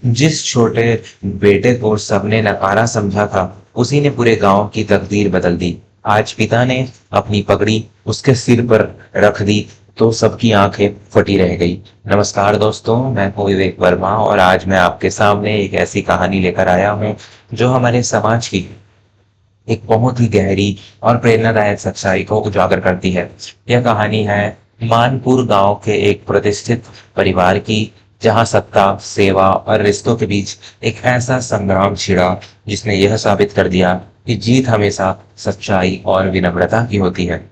जिस छोटे बेटे को सबने नकारा समझा था, उसी ने पूरे गांव की तकदीर बदल दी। आज पिता ने अपनी पगड़ी उसके सिर पर रख दी तो सबकी आंखें फटी रह गई। नमस्कार दोस्तों, मैं हूं विवेक वर्मा और आज मैं आपके सामने एक ऐसी कहानी लेकर आया हूं जो हमारे समाज की एक बहुत ही गहरी और प्रेरणादायक सच्चाई को उजागर करती है। यह कहानी है मानपुर गांव के एक प्रतिष्ठित परिवार की, जहां सत्ता, सेवा और रिश्तों के बीच एक ऐसा संग्राम छिड़ा जिसने यह साबित कर दिया कि जीत हमेशा सच्चाई और विनम्रता की होती है।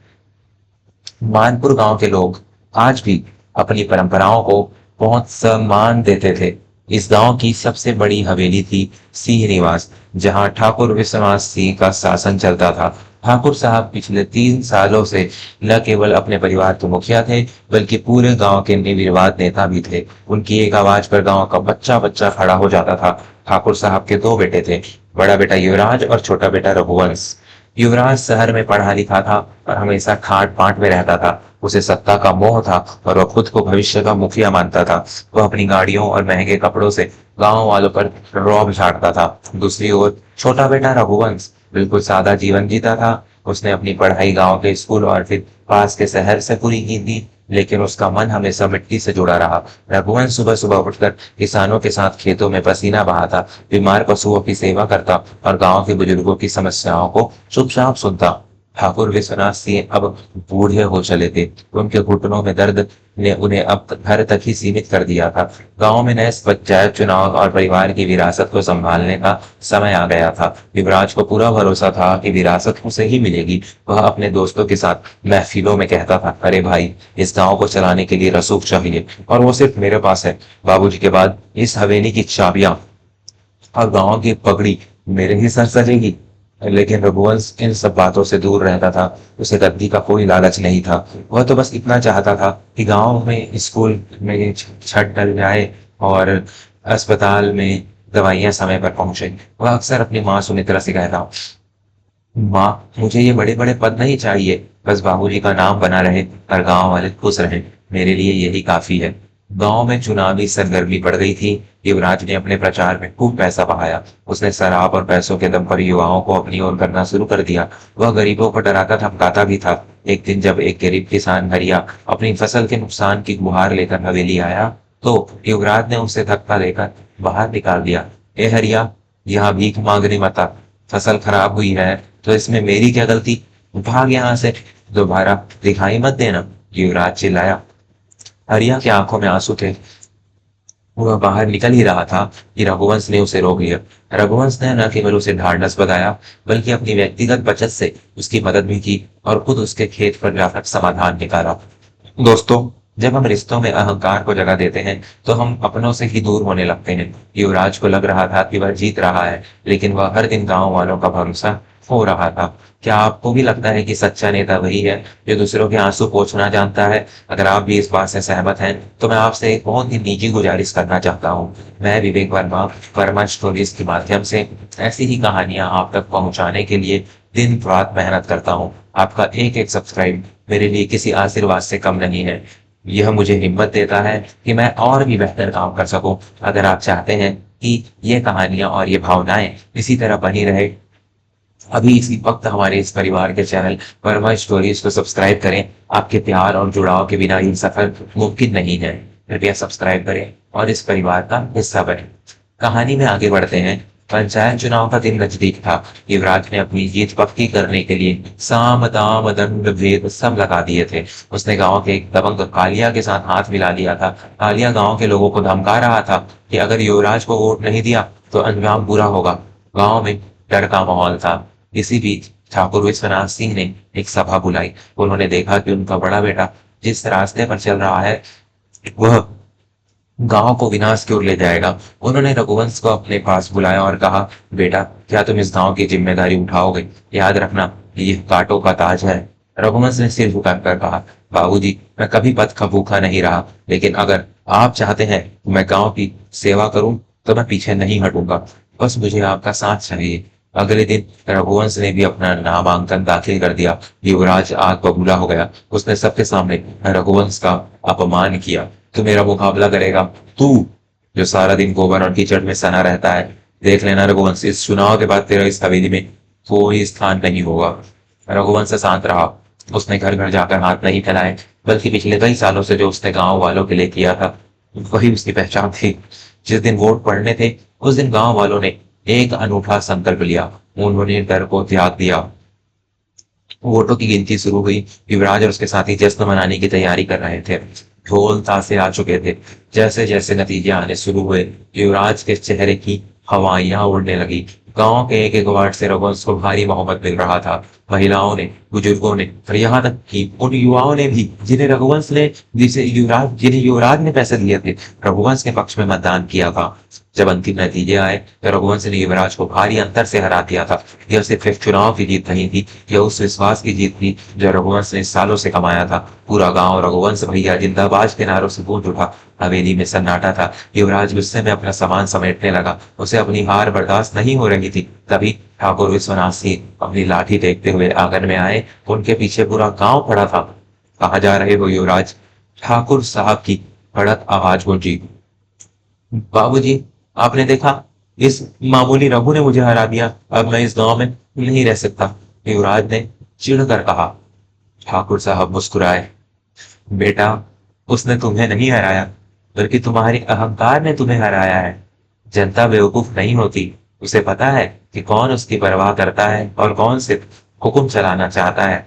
मानपुर गांव के लोग आज भी अपनी परंपराओं को बहुत सम्मान देते थे। इस गांव की सबसे बड़ी हवेली थी सिंह निवास, जहां ठाकुर विश्वनाथ सिंह का शासन चलता था। ठाकुर साहब पिछले 3 सालों से न केवल अपने परिवार के मुखिया थे, बल्कि पूरे गांव के निर्विवाद नेता भी थे। उनकी एक आवाज पर गांव का बच्चा बच्चा खड़ा हो जाता था। ठाकुर साहब के 2 बेटे थे, बड़ा बेटा युवराज और छोटा बेटा रघुवंश। युवराज शहर में पढ़ा लिखा था और हमेशा खाट पाट में रहता था। उसे सत्ता का मोह था और वह खुद को भविष्य का मुखिया मानता था। वह अपनी गाड़ियों और महंगे कपड़ों से गांव वालों पर रौब झाड़ता था। दूसरी ओर छोटा बेटा रघुवंश बिल्कुल सादा जीवन जीता था। उसने अपनी पढ़ाई गांव के स्कूल और फिर पास के शहर से पूरी की थी, लेकिन उसका मन हमेशा मिट्टी से जुड़ा रहा। रघुवंश सुबह सुबह उठकर किसानों के साथ खेतों में पसीना बहाता, बीमार पशुओं की सेवा करता और गांव के बुजुर्गों की समस्याओं को चुपचाप सुनता। ठाकुर विश्वनाथ सिंह अब बूढ़े हो चले थे। उनके घुटनों में दर्द ने उन्हें अब घर तक ही सीमित कर दिया था। गांव में नए पंचायत चुनाव और परिवार की विरासत को संभालने का समय आ गया था। युवराज को पूरा भरोसा था कि विरासत उसे ही मिलेगी। वह अपने दोस्तों के साथ महफिलों में कहता था, अरे भाई, इस गांव को चलाने के लिए रसूख चाहिए और वो सिर्फ मेरे पास है। बाबूजी के बाद इस हवेली की चाबियां और गांव की पगड़ी मेरे ही सर सजेगी। लेकिन रघुवंश इन सब बातों से दूर रहता था। उसे गद्दी का कोई लालच नहीं था। वह तो बस इतना चाहता था कि गांव में स्कूल में छत डल जाए और अस्पताल में दवाइयां समय पर पहुंचे। वह अक्सर अपनी माँ सुमित्रा से कहता, माँ, मुझे ये बड़े बड़े पद नहीं चाहिए, बस बाबूजी का नाम बना रहे और गांव वाले खुश रहे, मेरे लिए यही काफी है। गांव में चुनावी सरगर्मी बढ़ गई थी। युवराज ने अपने प्रचार में खूब पैसा बहाया। उसने शराब और पैसों के दम पर युवाओं को अपनी ओर करना शुरू कर दिया। वह गरीबों को डराता धमकाता भी था। एक दिन जब एक गरीब किसान हरिया अपनी फसल के नुकसान की गुहार लेकर हवेली आया, तो युवराज ने उसे धक्का देकर बाहर निकाल दिया। ए हरिया, यहाँ भीख मांगने मत आ। फसल खराब हुई है तो इसमें मेरी क्या गलती? भाग यहाँ से, दोबारा दिखाई मत देना, युवराज चिल्लाया। हरिया की आंखों में आंसू थे। वह बाहर निकल ही रहा था कि रघुवंश ने उसे रोक लिया। रघुवंश ने न केवल उसे ढाढ़स बधाया, बल्कि अपनी व्यक्तिगत बचत से उसकी मदद भी की और खुद उसके खेत पर जाकर समाधान निकाला। दोस्तों, जब हम रिश्तों में अहंकार को जगह देते हैं तो हम अपनों से ही दूर होने लगते हैं। युवराज को लग रहा था कि वह जीत रहा है, लेकिन वह हर दिन गांव वालों का भरोसा हो रहा था। क्या आपको भी लगता है कि सच्चा नेता वही है जो दूसरों के आंसू पोंछना जानता है? अगर आप भी इस बात से सहमत हैं तो मैं आपसे एक बहुत ही निजी गुजारिश करना चाहता हूँ। मैं विवेक वर्मा, वर्मा स्टोरीज के माध्यम से ऐसी ही कहानियां आप तक पहुंचाने के लिए दिन रात मेहनत करता हूँ। आपका एक एक सब्सक्राइब मेरे लिए किसी आशीर्वाद से कम नहीं है। यह मुझे हिम्मत देता है कि मैं और भी बेहतर काम कर सकूं। अगर आप चाहते हैं कि ये कहानियां और ये भावनाएं इसी तरह बनी रहे, अभी इसी वक्त हमारे इस परिवार के चैनल वर्मा स्टोरीज को सब्सक्राइब करें। आपके प्यार और जुड़ाव के बिना ये सफर मुमकिन नहीं है। कृपया सब्सक्राइब करें और इस परिवार का हिस्सा बने। कहानी में आगे बढ़ते हैं। पंचायत चुनाव का दिन नजदीक था। युवराज ने अपनी जीत पक्की करने के लिए साम दाम दंड भेद सब लगा दिए थे। उसने गांव के एक दबंग कालिया के साथ हाथ मिला लिया था। कालिया गांव के लोगों को धमका रहा था कि अगर युवराज को वोट नहीं दिया तो अंजाम बुरा होगा। गांव में डर का माहौल था। इसी बीच ठाकुर विश्वनाथ सिंह ने एक सभा बुलाई। उन्होंने देखा कि उनका बड़ा बेटा जिस रास्ते पर चल रहा है वह गांव को विनाश की ओर ले जाएगा। उन्होंने रघुवंश को अपने पास बुलाया और कहा, बेटा, क्या तुम इस गांव की जिम्मेदारी उठाओगे? याद रखना, ये कांटों का ताज है। रघुवंश ने सिर झुकाकर कहा, बाबूजी, मैं कभी पद का भूखा नहीं रहा, लेकिन अगर आप चाहते हैं कि मैं गांव की सेवा करूं तो मैं पीछे नहीं हटूंगा। बस मुझे आपका साथ चाहिए। अगले दिन रघुवंश ने भी अपना नामांकन दाखिल कर दिया। युवराज आग बबूला हो गया। उसने सबके सामने रघुवंश का अपमान किया। तू मेरा मुकाबला करेगा? तू? जो सारा दिन गोबर और कीचड़ में सना रहता है। देख लेना रघुवंश, इस चुनाव के बाद तेरा इस हवेली में कोई स्थान नहीं होगा। रघुवंश शांत रहा। उसने घर घर जाकर हाथ नहीं फैलाए, बल्कि पिछले कई सालों से जो उसने गांव वालों के लिए किया था वही उसकी पहचान थी। जिस दिन वोट पड़ने थे उस दिन गांव वालों ने एक अनूठा संकल्प लिया। उन्होंने डर को त्याग दिया। वोटों की गिनती शुरू हुई। युवराज और उसके साथी जश्न मनाने की तैयारी कर रहे थे। ढोल ताशे आ चुके थे। जैसे जैसे नतीजे आने शुरू हुए, युवराज के चेहरे की हवाइयां उड़ने लगी। गांव के एक एक वार्ड से रघुवंश को भारी मोहब्बत मिल रहा था। महिलाओं ने, बुजुर्गों ने और यहाँ तक कि उन युवाओं ने भी जिन्हें युवराज ने पैसे दिए थे, रघुवंश के पक्ष में मतदान किया था। जब अंतिम नतीजे आए तो रघुवंश ने युवराज को भारी अंतर से हरा दिया था। यह सिर्फ एक चुनाव की जीत नहीं थी, यह उस विश्वास की जीत थी जो रघुवंश ने सालों से कमाया था। पूरा गांव रघुवंश भैया जिंदाबाद के नारों से गूंज उठा। हवेली में सन्नाटा था। युवराज गुस्से में अपना सामान समेटने लगा। उसे अपनी हार बर्दाश्त नहीं हो रही थी। तभी ठाकुर विश्वनाथ सिंह अपनी लाठी टेकते हुए आंगन में आए। उनके पीछे पूरा गांव खड़ा था। कहाँ जा रहे हो युवराज? ठाकुर साहब की कड़क आवाज गूंजी। बाबूजी, आपने देखा, इस मामूली रघु ने मुझे हरा दिया। अब मैं इस गांव में नहीं रह सकता, युवराज ने चिढ़कर कहा। ठाकुर साहब मुस्कुराए। बेटा, उसने तुम्हें नहीं हराया, बल्कि तुम्हारे अहंकार ने तुम्हें हराया है। जनता बेवकूफ नहीं होती। उसे पता है कि कौन उसकी परवाह करता है और कौन सिर्फ हुक्म चलाना चाहता है।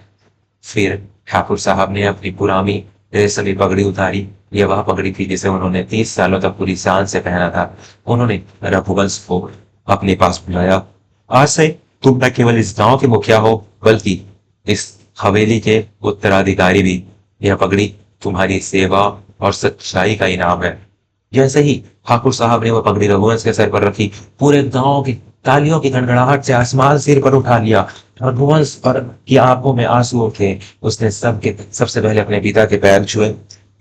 फिर ठाकुर साहब ने अपनी पुरानी रेशमी पगड़ी उतारी। यह वह पगड़ी थी जिसे उन्होंने 30 सालों तक पूरी शान से पहना था। उन्होंने रघुवंश को अपने पास बुलाया। आज से तुम न केवल इस गांव के मुखिया हो, बल्कि इस हवेली के उत्तराधिकारी भी। यह पगड़ी तुम्हारी सेवा और सच्चाई का इनाम है। जैसे ही ठाकुर साहब ने वह पगड़ी रघुवंश के सर पर रखी, पूरे गांव की तालियों की गड़गड़ाहट से आसमान सिर पर उठा लिया। रघुवंश और की आंखों में आंसू थे। उसने सबसे पहले अपने पिता के पैर छुए,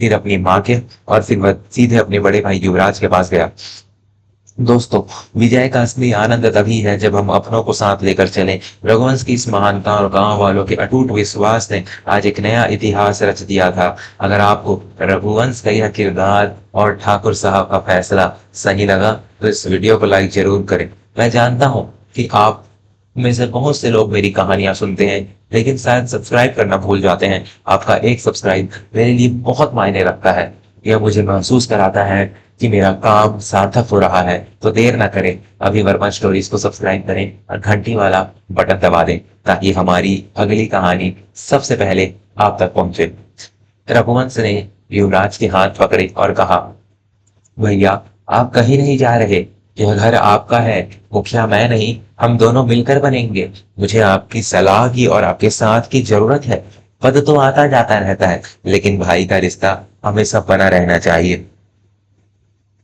फिर अपनी माँ के, और फिर वह सीधे अपने बड़े भाई युवराज के पास गया। दोस्तों, विजय का असली आनंद तभी है जब हम अपनों को साथ लेकर चलें। रघुवंश की इस महानता और गांव वालों के अटूट विश्वास ने आज एक नया इतिहास रच दिया था। अगर आपको रघुवंश का यह किरदार और ठाकुर साहब का फैसला सही लगा तो इस वीडियो को लाइक जरूर करें। मैं जानता हूं कि आप में से बहुत से लोग मेरी कहानियां सुनते हैं, लेकिन शायद सब्सक्राइब करना भूल जाते हैं। आपका एक सब्सक्राइब मेरे लिए बहुत मायने रखता है। यह मुझे महसूस कराता है कि मेरा काम सार्थक हो रहा है। तो देर ना करें, अभी वर्मा स्टोरीज को सब्सक्राइब करें और घंटी वाला बटन दबा दें, ताकि हमारी अगली कहानी सबसे पहले आप तक पहुंचे। रघुवंश ने युवराज के हाथ पकड़े और कहा, भैया, आप कहीं नहीं जा रहे। यह घर आपका है। मुखिया मैं नहीं, हम दोनों मिलकर बनेंगे। मुझे आपकी सलाह की और आपके साथ की जरूरत है। पद तो आता जाता रहता है, लेकिन भाई का रिश्ता हमेशा बना रहना चाहिए।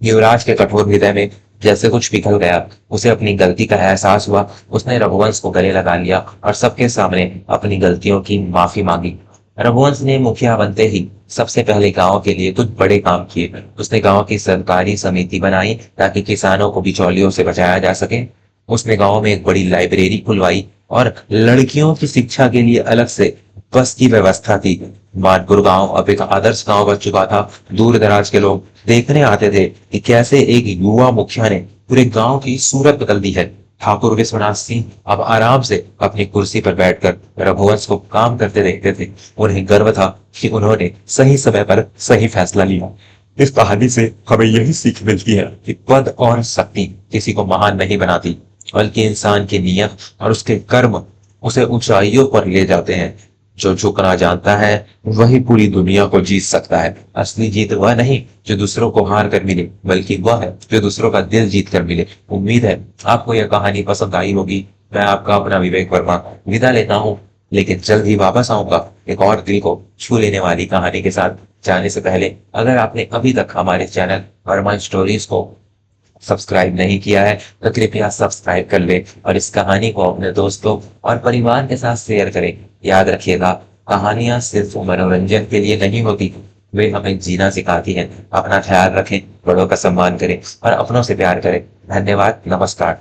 युवराज के कठोर हृदय में जैसे कुछ पिघल गया। उसे अपनी गलती का एहसास हुआ। उसने रघुवंश को गले लगा लिया और सबके सामने अपनी गलतियों की माफी मांगी। रघुवंश ने मुखिया बनते ही सबसे पहले गांव के लिए कुछ बड़े काम किए। उसने गांव की सरकारी समिति बनाई ताकि किसानों को बिचौलियों से बचाया जा सके। उसने गांव में एक बड़ी लाइब्रेरी खुलवाई और लड़कियों की शिक्षा के लिए अलग से बस की व्यवस्था थी। मानपुर गांव अब एक आदर्श गांव बन चुका था। दूर दराज के लोग देखने आते थे कि कैसे एक युवा मुखिया ने पूरे गांव की सूरत बदल दी है। ठाकुर विश्वनाथ सिंह अब आराम से अपनी कुर्सी पर बैठकर रघुवंश को काम करते देखते थे। उन्हें गर्व था कि उन्होंने सही समय पर सही फैसला लिया। इस कहानी से हमें यही सीख मिलती है कि पद और शक्ति किसी को महान नहीं बनाती, बल्कि इंसान की नीयत और उसके कर्म उसे ऊंचाइयों पर ले जाते हैं। जो झुकना जानता है वही पूरी दुनिया को जीत सकता है। असली जीत वह नहीं जो दूसरों को हार कर मिले, बल्कि वह है जो दूसरों का दिल जीत कर मिले। उम्मीद है आपको यह कहानी पसंद आई होगी। मैं आपका अपना विवेक वर्मा विदा लेता हूँ, लेकिन जल्द ही वापस आऊंगा एक और दिल को छू लेने वाली कहानी के साथ। जाने से पहले अगर आपने अभी तक हमारे चैनल वर्मा स्टोरीज को सब्सक्राइब नहीं किया है तो कृपया सब्सक्राइब कर ले और इस कहानी को अपने दोस्तों और परिवार के साथ शेयर करें। याद रखिएगा, कहानियां सिर्फ मनोरंजन के लिए नहीं होती, वे हमें जीना सिखाती हैं। अपना ख्याल रखें, बड़ों का सम्मान करें और अपनों से प्यार करें। धन्यवाद, नमस्कार।